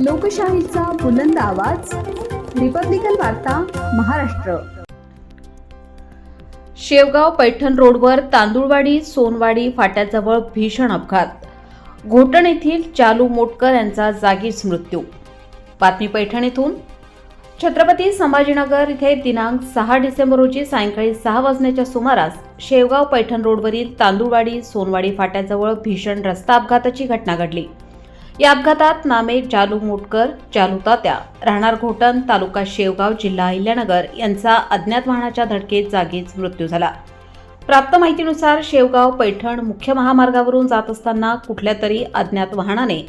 लोकशाहीचा बुलंद आवाज, रिपब्लिकन वार्ता, महाराष्ट्र। शेवगाव पैठण रोडवर तांदुळवाडी सोनवाडी फाट्याजवळ भीषण अपघात। घोटण येथील चालू मोटकर यांचा जागीच मृत्यू। बातमी पैठण येथून। छत्रपती संभाजीनगर येथे दिनांक 6 डिसेंबर रोजी सायंकाळी 6 वाजण्याच्या सुमारास शेवगाव पैठण रोडवरील तांदुळवाडी सोनवाडी फाट्याजवळ भीषण रस्ता अपघाताची घटना घडली। या अपघातात नामे चालू मोटकर, चालू तात्या, राहणार घोटण, तालुका शेवगाव, जिल्हा अहिल्यानगर यांचा अज्ञात वाहनाच्या धडकेत जागीच मृत्यू झाला। प्राप्त माहितीनुसार शेवगाव पैठण मुख्य महामार्गावरून जात असताना कुठल्या तरी अज्ञात वाहनाने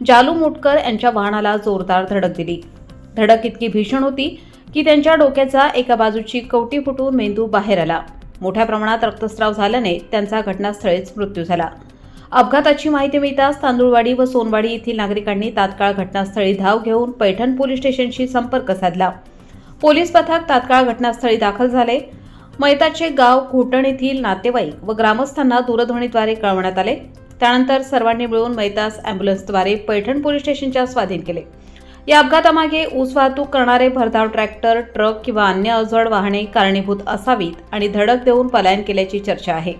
चालू मोटकर यांच्या वाहनाला जोरदार धडक दिली। धडक इतकी भीषण होती की त्यांच्या डोक्याचा एका बाजूची कवटी फुटून मेंदू बाहेर आला। मोठ्या प्रमाणात रक्तस्राव झाल्याने त्यांचा घटनास्थळीच मृत्यू झाला। अपघाताची माहिती मिळताच तांदुळवाडी व सोनवाडी येथील नागरिकांनी तात्काळ घटनास्थळी धाव घेऊन पैठण पोलीस स्टेशनशी संपर्क साधला। पोलीस पथक तात्काळ घटनास्थळी दाखल झाले। मयताचे गाव घोटण येथील नातेवाईक व ग्रामस्थांना दूरध्वनीद्वारे कळवण्यात आले। त्यानंतर सर्वांनी मिळून मयतास अँब्युलन्सद्वारे पैठण पोलीस स्टेशनच्या स्वाधीन केले। या अपघातामागे ऊस वाहतूक करणारे भरधाव ट्रॅक्टर, ट्रक किंवा अन्य अवजड वाहने कारणीभूत असावीत आणि धडक देऊन पलायन केल्याची चर्चा आहे।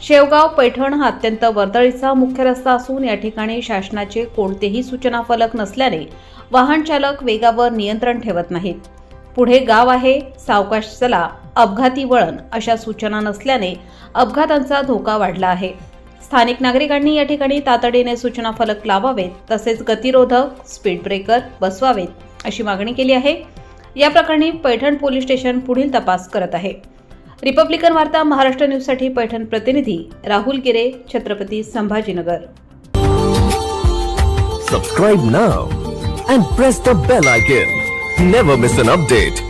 शेवगाव पैठण हा अत्यंत वर्दळीचा मुख्य रस्ता असून या ठिकाणी शासनाचे कोणतेही सूचना फलक नसल्याने वाहन चालक वेगावर नियंत्रण ठेवत नाहीत। पुढे गाव आहे, सावकाश चला, अपघाती वळण अशा सूचना नसल्याने अपघातांचा धोका वाढला आहे। स्थानिक नागरिकांनी या ठिकाणी तातडीने सूचना फलक लावावेत, तसेच गतिरोधक, स्पीड ब्रेकर बसवावेत अशी मागणी केली आहे। या प्रकरणी पैठण पोलीस स्टेशन पुढील तपास करत आहे। रिपब्लिकन वार्ता महाराष्ट्र न्यूजसाठी पैठण प्रतिनिधी राहुल गिरे, Chhatrapati Sambhajinagar. Subscribe now and press the bell icon. Never miss an update.